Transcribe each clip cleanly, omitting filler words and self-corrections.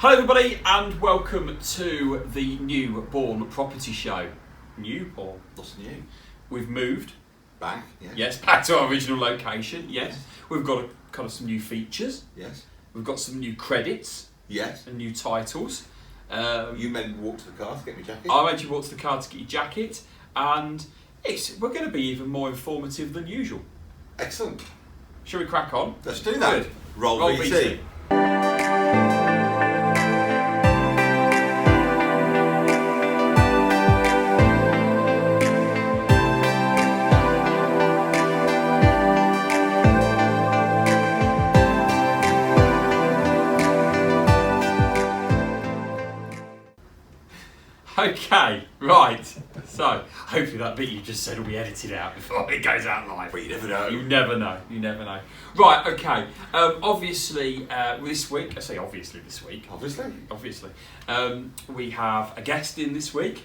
Hello everybody and welcome to the new Bourne property show. New or What's new? we've moved Back, yeah. yes, back to our original location, yes. We've got kind of some new features, Yes. we've got some new credits Yes. and new titles. You made me walk to the car to get my jacket. I made you walk to the car to get your jacket, and we're going to be even more informative than usual. Excellent. Shall we crack on? Let's do that. Good. Roll VT. VT. Okay, right. So, hopefully that bit you just said will be edited out before it goes out live. But you never know. You never know. You never know. Right, okay. Obviously, this week, I say obviously this week. Obviously. We have a guest in this week.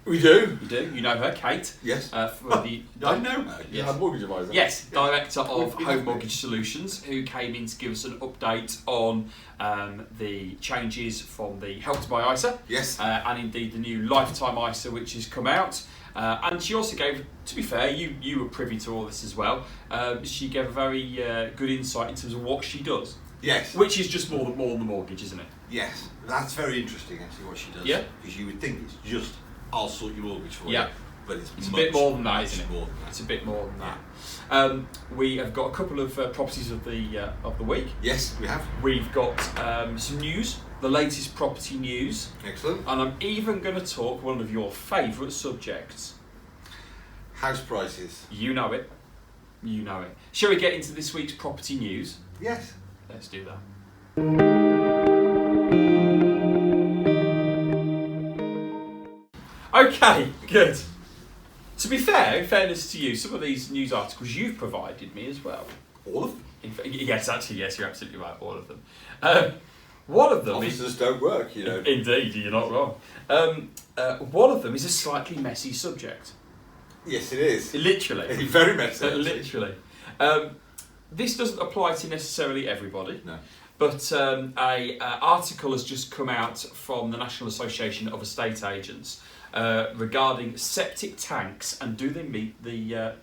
We do. You do. You know her, Kate. Yes. For the I know her. Yes. Yeah, mortgage advisor. Yes, director of We Home have Mortgage Solutions, who came in to give us an update on the changes from the Help to Buy ISA. Yes. And indeed the new Lifetime ISA which has come out. And she also gave, to be fair, you were privy to all this as well, she gave a very good insight in terms of what she does. Yes. Which is just more than the mortgage, isn't it? Yes. That's very interesting actually what she does. Yeah. Because you would think it's just, I'll sort your mortgage for Yeah. you. But it's a much, bit more than that, much isn't it? more than that. It's a bit more than that. We have got a couple of properties of the week. Yes, we have. We've got some news, the latest property news. Excellent. And I'm even going to talk one of your favourite subjects. House prices. You know it. You know it. Shall we get into this week's property news? Yes. Let's do that. Okay, good. To be fair, in fairness to you, some of these news articles you've provided me as well. All of them. Yes, you're absolutely right, all of them. One of them Officers don't work, you know. Indeed, you're not wrong. One of them is a slightly messy subject. Yes, it is. Literally. It's very messy. Literally. This doesn't apply to necessarily everybody. No. But an article has just come out from the National Association of Estate Agents regarding septic tanks and do they meet the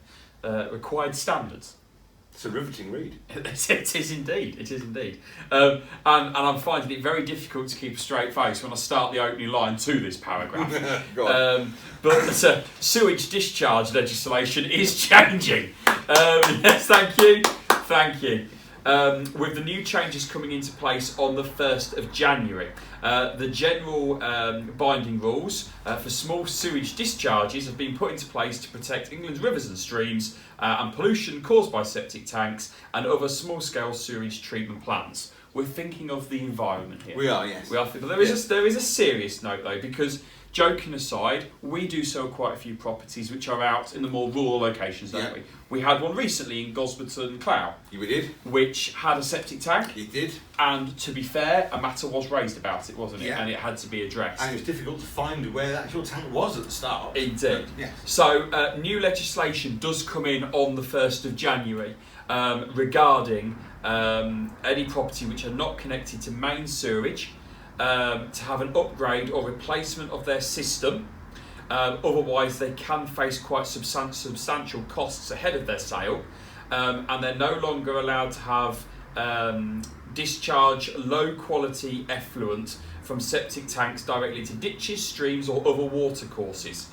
required standards. It's a riveting read. It is indeed. It is indeed. And I'm finding it very difficult to keep a straight face when I start the opening line to this paragraph. Go on. But sewage discharge legislation is changing. Yes, thank you. Thank you. With the new changes coming into place on the 1st of January. The general binding rules for small sewage discharges have been put into place to protect England's rivers and streams and pollution caused by septic tanks and other small-scale sewage treatment plants. We're thinking of the environment here. We are, yes. We are thinking, there is a serious note though, because joking aside, we do sell quite a few properties which are out in the more rural locations, don't we? We had one recently in Gosberton Clough. We did. Which had a septic tank. It did. And to be fair, a matter was raised about it, wasn't it? Yeah. And it had to be addressed. And it was difficult to find where the actual tank was at the start. Indeed. Yes. So new legislation does come in on the 1st of January regarding any property which are not connected to main sewerage to have an upgrade or replacement of their system. Otherwise, they can face quite substantial costs ahead of their sale, and they're no longer allowed to have discharge low-quality effluent from septic tanks directly to ditches, streams, or other watercourses.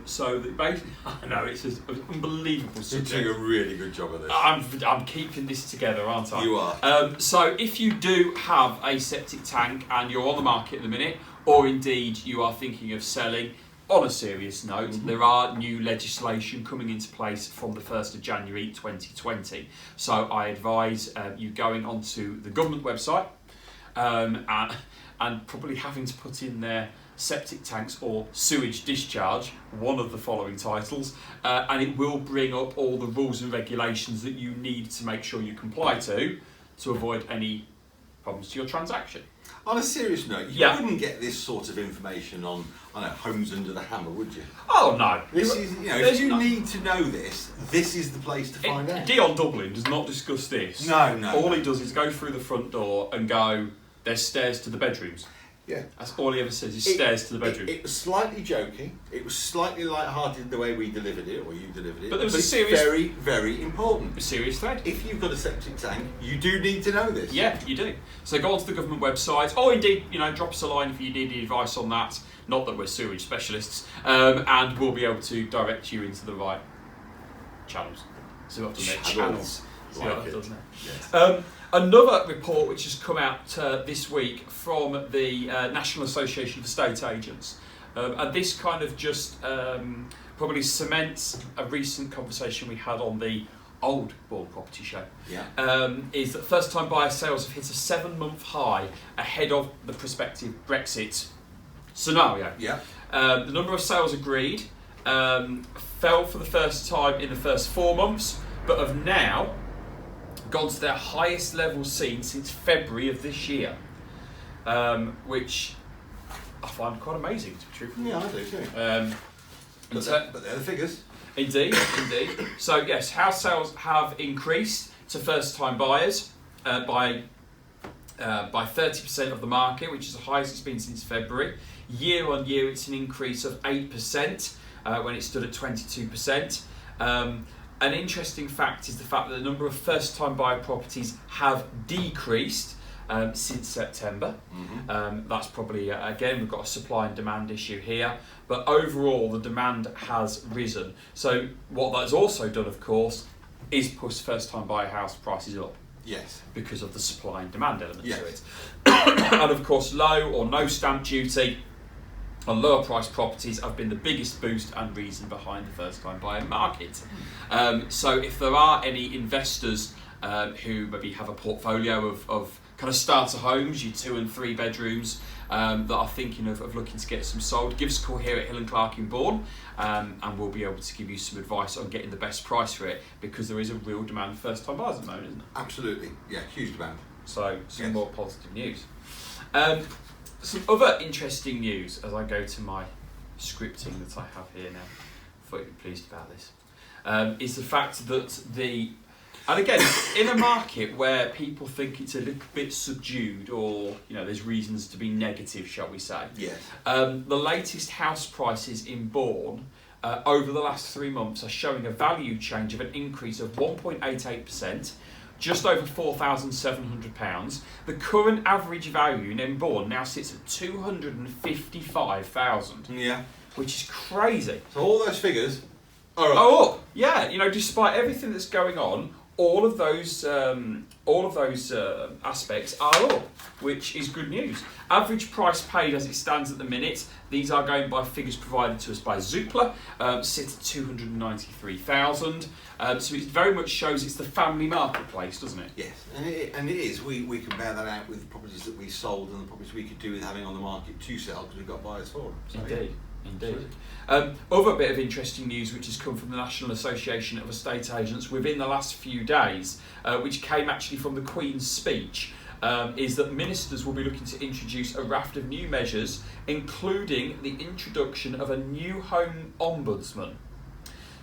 So that basically, I know it's an unbelievable subject. You're doing a really good job of this. I'm keeping this together, aren't I? You are. So if you do have a septic tank and you're on the market at the minute, or indeed you are thinking of selling, on a serious note, there are new legislation coming into place from the 1st of January 2020. So I advise you going onto the government website and probably having to put in there septic tanks or sewage discharge, one of the following titles, and it will bring up all the rules and regulations that you need to make sure you comply to avoid any problems to your transaction. On a serious note, you wouldn't get this sort of information on, I don't know, Homes Under the Hammer, would you? Oh no. This is, you know, if you need to know this is the place to find out. Dion Dublin does not discuss this. No. All he does is go through the front door and go, there's stairs to the bedrooms. Yeah. That's all he ever says, is stairs to the bedroom. It was slightly joking. It was slightly light-hearted in the way we delivered it, or you delivered it. But there was a it's serious... very, very important. A serious thread. If you've got a septic tank, you do need to know this. Yeah, you do. So go onto the government website, or indeed, drop us a line if you need any advice on that. Not that we're sewage specialists, and we'll be able to direct you into the right channels. So what I've done there? Channels. See what I've done there? Yes. Another report which has come out this week from the National Association of Estate Agents, and this kind of just probably cements a recent conversation we had on the old Bourne property show. Yeah. Is that first-time buyer sales have hit a 7-month high ahead of the prospective Brexit scenario. Yeah. The number of sales agreed fell for the first time in the first 4 months, but have now gone to their highest level seen since February of this year, which I find quite amazing, to be truthful. Yeah, I do too. But they're the figures. Indeed. So yes, house sales have increased to first-time buyers by 30% of the market, which is the highest it's been since February. Year on year, it's an increase of 8% when it stood at 22%. An interesting fact is the fact that the number of first-time buyer properties have decreased since September. Mm-hmm. That's probably, again, we've got a supply and demand issue here, but overall the demand has risen. So what that has also done, of course, is push first-time buyer house prices up. Yes. Because of the supply and demand element yes. to it. And of course, low or no stamp duty on lower priced properties have been the biggest boost and reason behind the first time buyer market. So if there are any investors who maybe have a portfolio of kind of starter homes, your 2 and 3 bedrooms, that are thinking of looking to get some sold, give us a call here at Hill & Clark in Bourne, and we'll be able to give you some advice on getting the best price for it, because there is a real demand for first time buyers at the moment, isn't there? Absolutely, yeah, huge demand. So some yes. more positive news. Some other interesting news as I go to my scripting that I have here now. I thought you'd be pleased about this. Is the fact that and again, in a market where people think it's a little bit subdued, or there's reasons to be negative, shall we say? Yes. The latest house prices in Bourne over the last 3 months are showing a value change of an increase of 1.88%. Just over £4,700. The current average value in Bourne now sits at £255,000. Yeah. Which is crazy. So all those figures are up. Oh, up. Yeah. Despite everything that's going on, all of those aspects are up, which is good news. Average price paid as it stands at the minute, these are going by figures provided to us by Zoopla, sits at £293,000. So it very much shows it's the family marketplace, doesn't it? Yes, and it is. We compare that out with the properties that we sold and the properties we could do with having on the market to sell, because we've got buyers for them. So, Indeed. Yeah. Indeed. Other bit of interesting news which has come from the National Association of Estate Agents within the last few days, which came actually from the Queen's speech, is that ministers will be looking to introduce a raft of new measures, including the introduction of a new home ombudsman.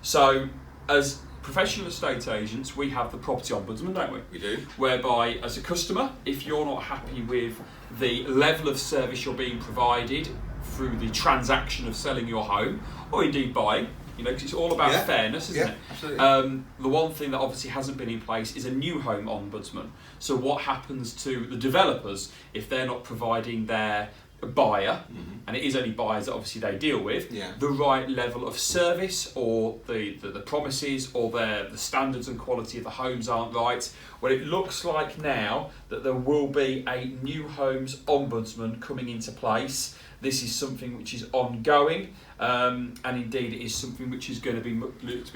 So, as professional estate agents, we have the property ombudsman, don't we? We do. Whereby, as a customer, if you're not happy with the level of service you're being provided through the transaction of selling your home, or indeed buying, because it's all about fairness, isn't it? Absolutely. The one thing that obviously hasn't been in place is a new home ombudsman. So what happens to the developers if they're not providing their buyer, and it is only buyers that obviously they deal with, the right level of service, or the promises, or the standards and quality of the homes aren't right? Well, it looks like now that there will be a new homes ombudsman coming into place. This is something which is ongoing, and indeed it is something which is going to be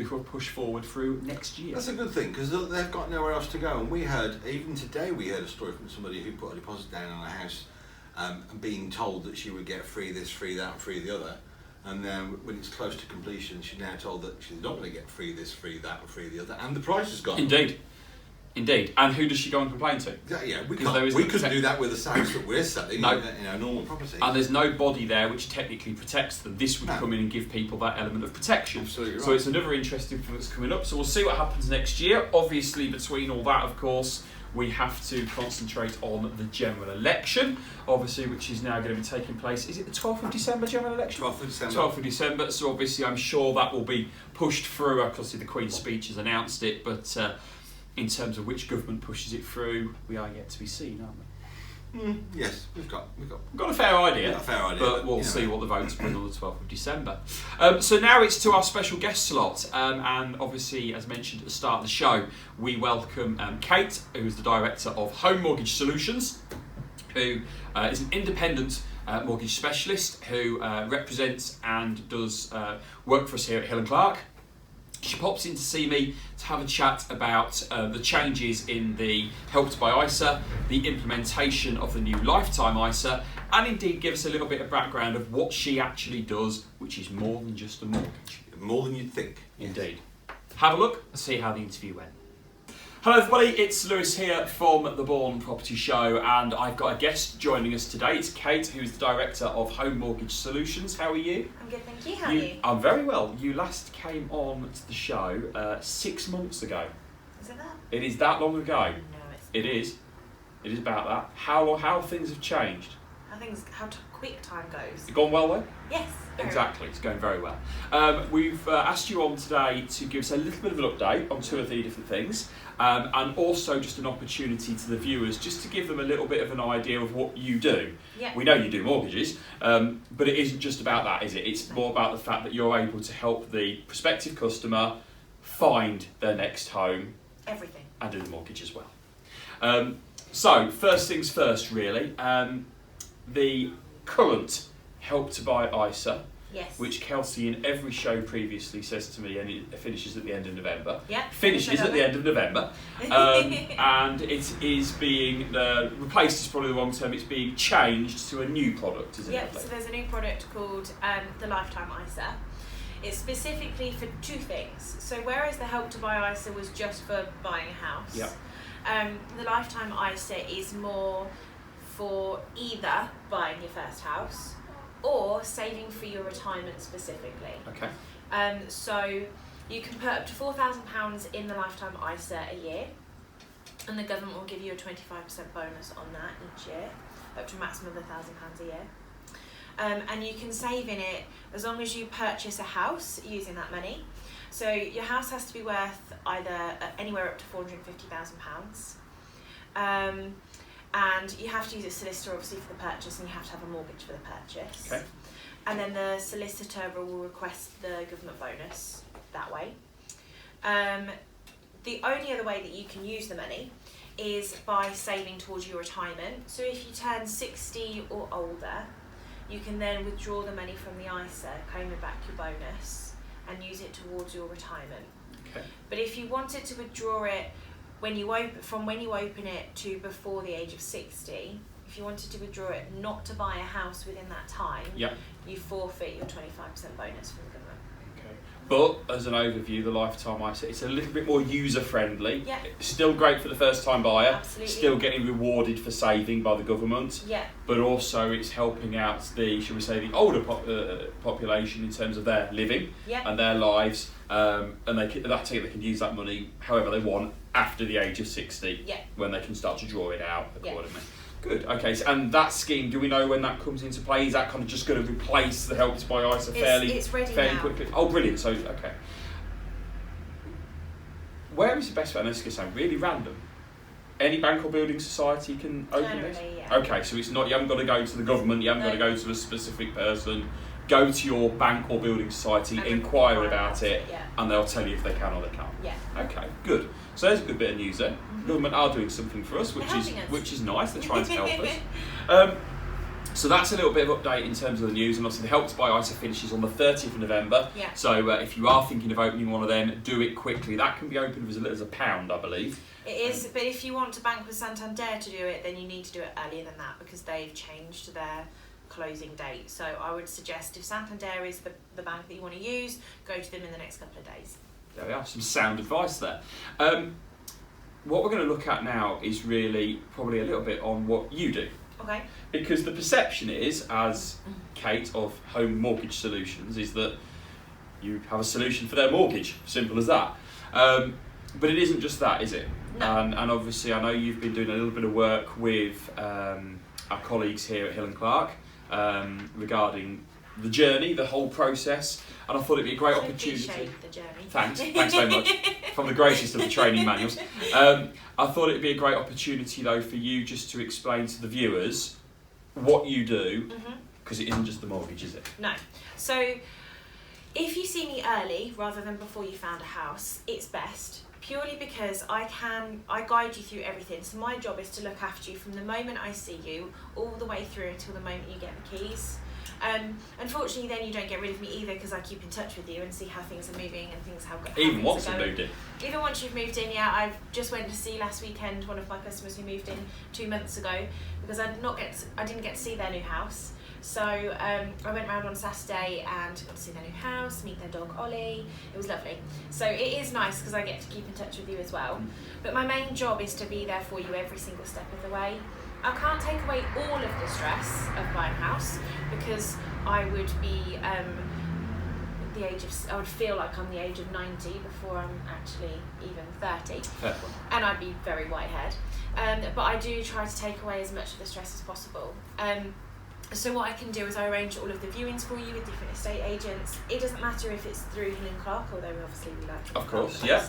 pushed forward through next year. That's a good thing, because they've got nowhere else to go. And even today we heard a story from somebody who put a deposit down on a house, and being told that she would get free this, free that, free the other. And then when it's close to completion, she's now told that she's not going to get free this, free that, or free the other, and the price has gone. Indeed. And who does she go and complain to? Yeah, we couldn't do that with the house that we're selling, no. Normal property. And there's no body there which technically protects them. This would come in and give people that element of protection. Absolutely right. So it's another interesting thing that's coming up. So we'll see what happens next year. Obviously, between all that, of course, we have to concentrate on the general election, obviously, which is now going to be taking place. Is it the 12th of December general election? 12th of December. 12th of December. So obviously, I'm sure that will be pushed through. Obviously, the Queen's speech has announced it, but in terms of which government pushes it through, we are yet to be seen, aren't we? Yes, we've got a fair idea. Got a fair idea, but we'll see what the votes bring on the 12th of December. So now it's to our special guest slot, and obviously, as mentioned at the start of the show, we welcome Kate, who is the director of Home Mortgage Solutions, who is an independent mortgage specialist who represents and does work for us here at Hill and Clark. She pops in to see me to have a chat about the changes in the Help to Buy ISA, the implementation of the new Lifetime ISA, and indeed give us a little bit of background of what she actually does, which is more than just a mortgage. more than you'd think. Indeed. Have a look and see how the interview went. Hello everybody, it's Lewis here from the Bourne Property Show, and I've got a guest joining us today. It's Kate, who's the Director of Home Mortgage Solutions. How are you? I'm good, thank you. How are you? I'm very well. You last came on to the show 6 months ago. Is it that? It is that long ago. No, it's It is. It is about that. How things have changed. how quick time goes. It's gone well though? Yes. very Exactly, it's going very well. We've asked you on today to give us a little bit of an update on 2 or 3 different things, and also just an opportunity to the viewers just to give them a little bit of an idea of what you do. Yeah. We know you do mortgages, but it isn't just about that, is it? It's more about the fact that you're able to help the prospective customer find their next home Everything. and do the mortgage as well. So, first things first, really. The current Help to Buy ISA, Yes. which Kelsey in every show previously says to me, and it finishes at the end of November. Yeah. Finishes at the end of November, and it is being replaced. Is probably the wrong term. It's being changed to a new product, isn't Yep. it? So there's a new product called the Lifetime ISA. It's specifically for 2 things. So whereas the Help to Buy ISA was just for buying a house, Yep. the Lifetime ISA is more for either buying your first house or saving for your retirement specifically. Okay. So you can put up to £4,000 in the Lifetime ISA a year, and the government will give you a 25% bonus on that each year, up to a maximum of £1,000 a year. And you can save in it as long as you purchase a house using that money. So your house has to be worth either anywhere up to £450,000. And you have to use a solicitor obviously for the purchase, and you have to have a mortgage for the purchase. Okay. And then the solicitor will request the government bonus that way. The only other way that you can use the money is by saving towards your retirement. So if you turn 60 or older, you can then withdraw the money from the ISA, claim back your bonus, and use it towards your retirement. Okay. But if you wanted to withdraw it when you open it to before the age of 60, if you wanted to withdraw it not to buy a house within that time, Yep. you forfeit your 25% bonus from the government. Okay. But as an overview, the Lifetime ISA, it's a little bit more user friendly. Yeah. Still great for the first time buyer. Absolutely. Still getting rewarded for saving by the government. Yeah. But also it's helping out the, shall we say, the older population in terms of their living Yeah. and their lives, and they can use that money however they want after the age of 60, Yeah. when they can start to draw it out Yeah. accordingly. Good. Okay. So, and that scheme, do we know when that comes into play? Is that kind of just going to replace the Help to Buy ISA It's ready now. quickly? Oh, brilliant. So, okay. Where is the best way? And this is going to sound really random. Any bank or building society can open this? Generally, yeah. Okay, so it's not, you haven't got to go to the government, you haven't got to go to a specific person. Go to your bank or building society, And inquire inquire about it, yeah. and they'll tell you if they can or they can't. Yeah. Okay, good. So there's a good bit of news then. Mm-hmm. Government are doing something for us, They're which helping us. is nice. They're trying to help us. So that's a little bit of update in terms of the news, and obviously the Help to Buy ISA finishes on the 30th of November. Yeah. So if you are thinking of opening one of them, do it quickly. That can be opened as little as £1, I believe. It is, but if you want to bank with Santander to do it, then you need to do it earlier than that because they've changed their closing date. So I would suggest if Santander is the bank that you want to use, go to them in the next couple of days. There we are, some sound advice there. What we're going to look at now is really probably a little bit on what you do. Okay. Because the perception is, as Kate of Home Mortgage Solutions, is that you have a solution for their mortgage. Simple as that. But it isn't just that, is it? No. And obviously, I know you've been doing a little bit of work with our colleagues here at Hill and Clark regarding the journey, the whole process, and I thought it'd be a great opportunity. The journey. Thanks very much. From the greatest of the training manuals. I thought it'd be a great opportunity though for you just to explain to the viewers what you do, because it isn't just the mortgage, is it? No. So if you see me early rather than before you found a house, it's best. Purely because I guide you through everything. So my job is to look after you from the moment I see you all the way through until the moment you get the keys. Unfortunately, then you don't get rid of me either, because I keep in touch with you and see how things are moving and how Even things once are you've going. moved in. Even once you've moved in, yeah. I just went to see last weekend one of my customers who moved in 2 months ago, because I didn't get to see their new house. So I went round on Saturday and got to see their new house, meet their dog Ollie. It was lovely. So it is nice because I get to keep in touch with you as well. But my main job is to be there for you every single step of the way. I can't take away all of the stress of buying a house, because I would be I would feel like I'm the age of 90 before I'm actually even 30. Fair point. And I'd be very white-haired. But I do try to take away as much of the stress as possible. So what I can do is I arrange all of the viewings for you with different estate agents. It doesn't matter if it's through Hill and Clark, although obviously we like to. Of course, yeah.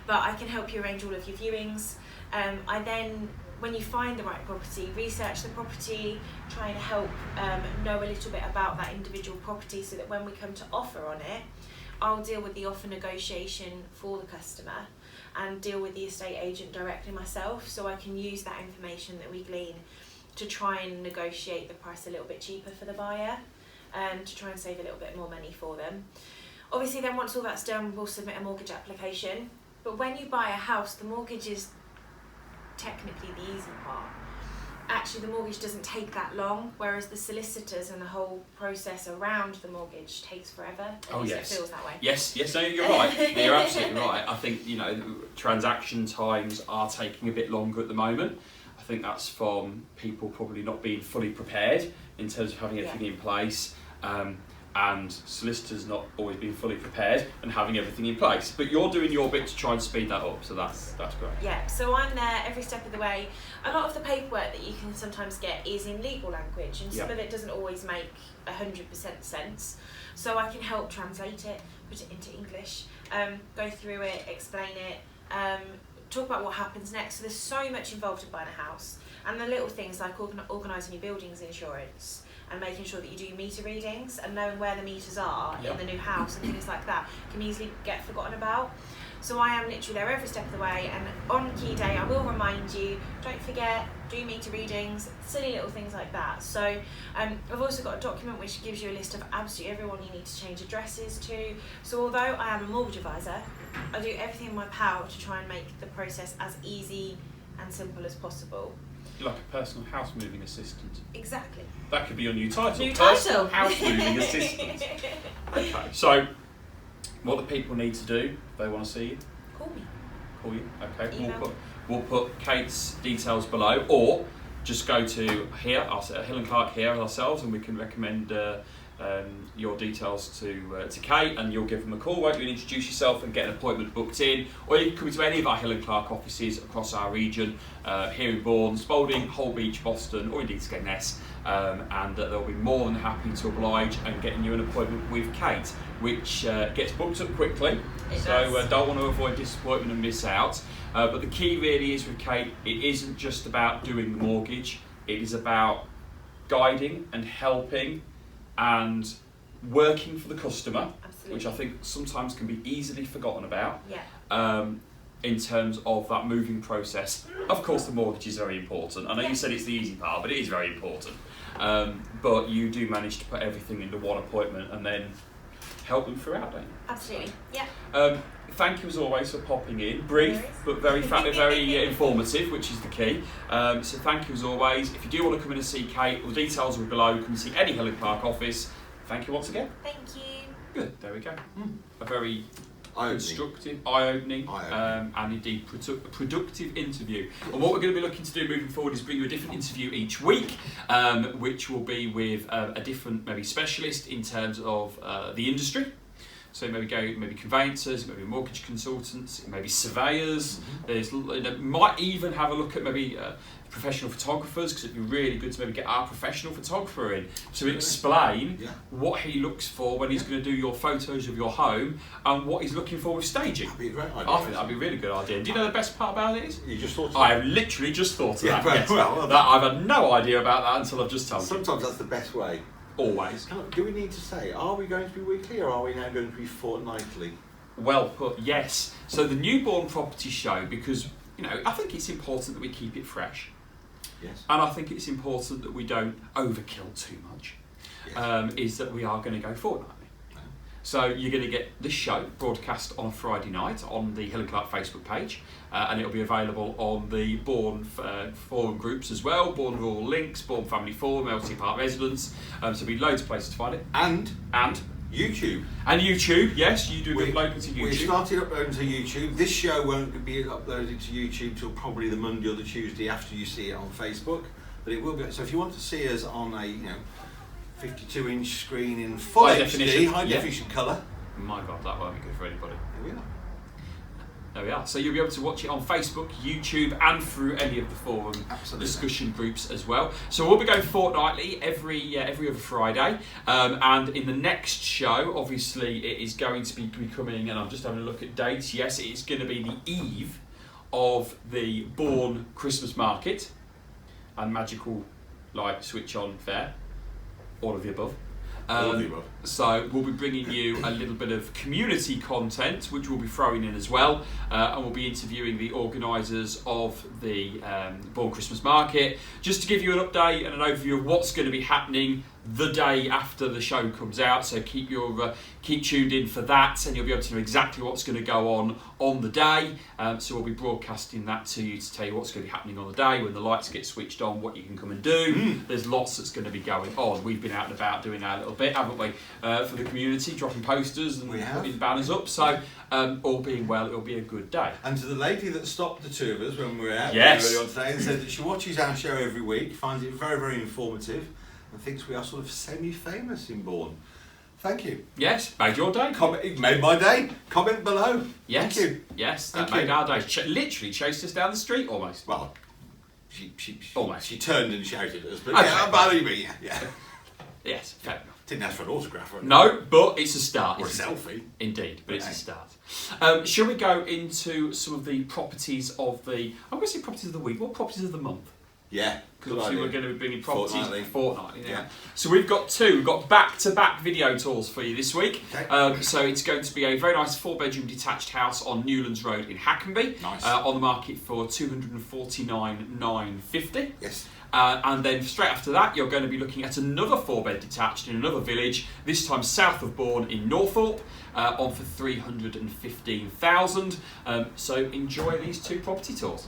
But I can help you arrange all of your viewings. I then, when you find the right property, research the property, try and help know a little bit about that individual property, so that when we come to offer on it, I'll deal with the offer negotiation for the customer and deal with the estate agent directly myself, so I can use that information that we glean to try and negotiate the price a little bit cheaper for the buyer, to try and save a little bit more money for them. Obviously then once all that's done, we'll submit a mortgage application. But when you buy a house, the mortgage is technically the easy part. Actually, the mortgage doesn't take that long, whereas the solicitors and the whole process around the mortgage takes forever. At least it feels that way. Yes, no, you're right. You're absolutely right. I think, transaction times are taking a bit longer at the moment. I think that's from people probably not being fully prepared in terms of having everything in place, and solicitors not always being fully prepared and having everything in place. But you're doing your bit to try and speed that up, so that's great. Yeah, so I'm there every step of the way. A lot of the paperwork that you can sometimes get is in legal language, and some of it doesn't always make 100% sense. So I can help translate it, put it into English, go through it, explain it, talk about what happens next. So there's so much involved in buying a house, and the little things like organising your buildings insurance and making sure that you do meter readings and knowing where the meters are in the new house and things like that can easily get forgotten about. So I am literally there every step of the way, and on key day I will remind you, don't forget, do meter readings, silly little things like that. So I've also got a document which gives you a list of absolutely everyone you need to change addresses to. So although I am a mortgage advisor, I do everything in my power to try and make the process as easy and simple as possible. You're like a personal house moving assistant. Exactly. That could be your new title. New Personal title. house moving assistant. Okay, so what do people need to do if they want to see you? Call me. Call you. Okay. Email. We'll put Kate's details below, or just go to here, Hill and Clark here ourselves, and we can recommend your details to Kate, and you'll give them a call, won't you, and introduce yourself and get an appointment booked in. Or you can come to any of our Hill and Clark offices across our region, here in Bourne, Spalding, Holbeach, Boston, or indeed Skegness, and they'll be more than happy to oblige and getting you an appointment with Kate, which gets booked up quickly. Don't want to avoid disappointment and miss out. But the key really is with Kate, it isn't just about doing the mortgage, it is about guiding and helping and working for the customer. Absolutely. Which I think sometimes can be easily forgotten about. Yeah. In terms of that moving process. Of course, the mortgage is very important. I know you said it's the easy part, but it is very important. But you do manage to put everything into one appointment and then help them throughout, don't you? Absolutely. Yeah. Thank you as always for popping in. Brief, but very informative, which is the key. So thank you as always. If you do want to come in and see Kate, the details are below. Come and see any Hill and Clark office. Thank you once again. Thank you. Good, there we go. A very Eye-opening. constructive, eye-opening, and indeed productive interview. And what we're going to be looking to do moving forward is bring you a different interview each week, which will be with a different maybe specialist in terms of the industry. So maybe conveyancers, maybe mortgage consultants, maybe surveyors. There's might even have a look at maybe professional photographers, because it'd be really good to maybe get our professional photographer in to explain what he looks for when he's going to do your photos of your home and what he's looking for with staging. That'd be a great idea. I think that'd be a really good idea. And do you know the best part about it is? You just thought of I have literally just thought of that. well, Yes. well, That I've had no idea about that until I've just told you. sometimes that's the best way. Always. Do we need to say, are we going to be weekly or are we now going to be fortnightly? Well put, yes. So the newborn property show, because I think it's important that we keep it fresh. Yes. And I think it's important that we don't overkill too much. Yes. Is that we are going to go fortnightly. So you're going to get this show broadcast on a Friday night on the Hill and Clark Facebook page, and it'll be available on the Bourne forum groups as well. Bourne Rural Links, Bourne Family Forum, LT Park Residents. So there'll be loads of places to find it. And YouTube. And YouTube, yes, you do upload it to YouTube. We started uploading to YouTube. This show won't be uploaded to YouTube till probably the Monday or the Tuesday after you see it on Facebook. But it will be. So if you want to see us on a 52-inch screen in full High HD, high yeah. definition colour. My God, that won't be good for anybody. Here we are. There we are. So you'll be able to watch it on Facebook, YouTube, and through any of the forum discussion groups as well. So we'll be going fortnightly every other Friday. And in the next show, obviously, it is going to be coming, and I'm just having a look at dates. Yes, it's going to be the eve of the Bourne Christmas market and magical light switch on fair. All of the above. So we'll be bringing you a little bit of community content, which we'll be throwing in as well, and we'll be interviewing the organisers of the Bourne Christmas Market, just to give you an update and an overview of what's going to be happening the day after the show comes out. So keep tuned in for that, and you'll be able to know exactly what's going to go on the day. So we'll be broadcasting that to you to tell you what's going to be happening on the day when the lights get switched on, what you can come and do. There's lots that's going to be going on. We've been out and about doing our little bit, haven't we, for the community, dropping posters and putting banners up. So all being well, it'll be a good day. And to the lady that stopped the two of us when we were out yes. earlier on today and said that she watches our show every week, finds it very, very informative, and thinks we are sort of semi-famous in Bourne. Thank you. Yes, made your day. It made my day. Comment below. Yes. Thank you. Yes, that made our day. Literally chased us down the street almost. Well, she almost. She turned and shouted at us, but okay. yeah. Yes, fair enough. Didn't ask for an autograph or anything. No, but it's a start. Or a selfie. Indeed, but it's a start. Shall we go into some of the properties of the... I'm going to say properties of the week. What properties of the month? Yeah. Because obviously we're going to be bringing properties fortnightly now. Yeah. So we've got two. We've got back-to-back video tours for you this week. Okay. So it's going to be a very nice 4-bedroom detached house on Newlands Road in Hackenby. Nice. On the market for $249,950. Yes. And then straight after that, you're going to be looking at another 4-bed detached in another village, this time south of Bourne in Northorpe, on for $315,000. So enjoy these two property tours.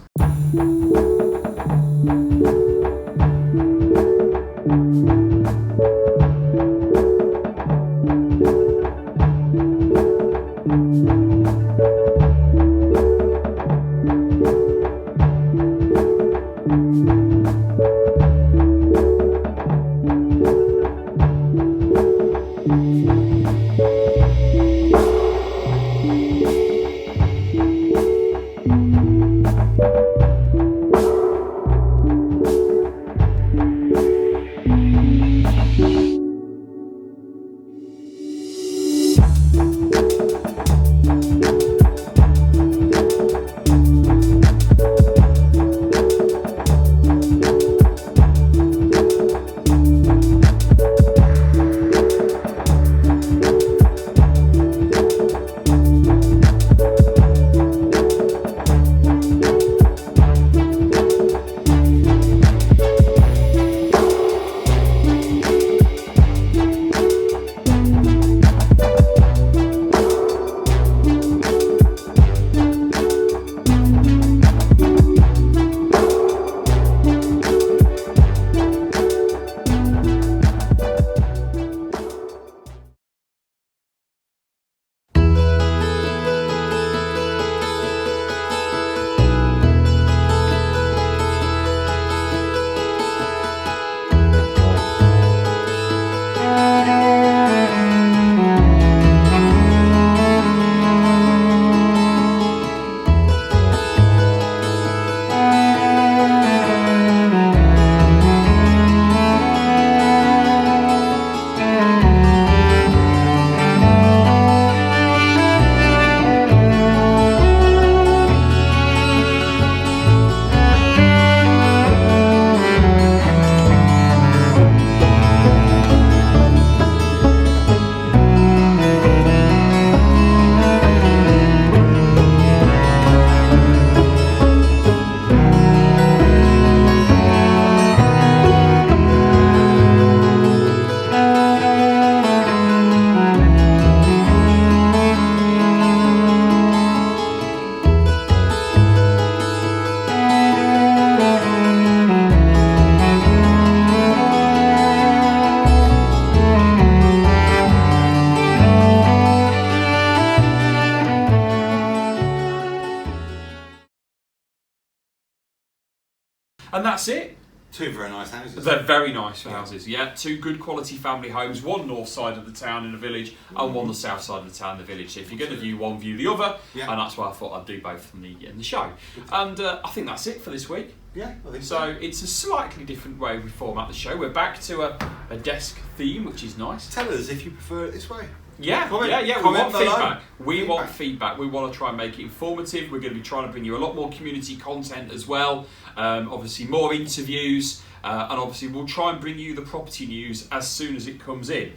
2 very nice houses. They're very nice houses, yeah. 2 good quality family homes, one north side of the town in the village and one the south side of the town in the village. So if you're going to view one, view the other, and that's why I thought I'd do both in the show. And I think that's it for this week. Yeah, I think so. It's a slightly different way we format the show. We're back to a desk theme, which is nice. Tell us if you prefer it this way. Yeah, comment, yeah. We comment want below. feedback. We want feedback. We want to try and make it informative. We're going to be trying to bring you a lot more community content as well. Obviously, more interviews, and obviously, we'll try and bring you the property news as soon as it comes in,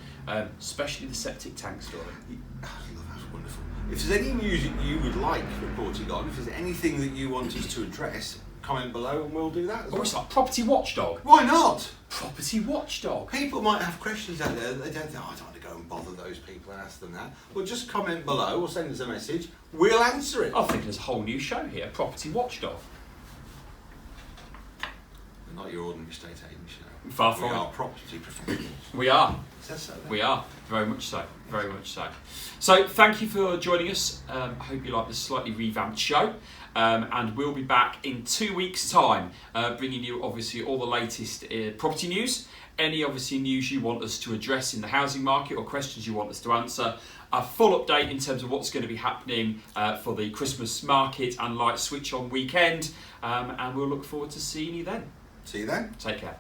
especially the septic tank story. That's wonderful. If there's any news that you would like reporting on, if there's anything that you want us to address, comment below and we'll do that as well. It's like property watchdog. Why not? Property watchdog. People might have questions out there that they don't think, I don't want to go and bother those people and ask them that. Well, just comment below or send us a message. We'll answer it. I think there's a whole new show here, Property Watchdog. Not your ordinary estate agent show. Far from We it. are property professionals. We are. Says so then. We are. Very much so. Very much so. So thank you for joining us. I hope you like this slightly revamped show. And we'll be back in 2 weeks' time, bringing you obviously all the latest property news. Any obviously news you want us to address in the housing market or questions you want us to answer. A full update in terms of what's going to be happening for the Christmas market and light switch on weekend. And we'll look forward to seeing you then. See you then. Take care.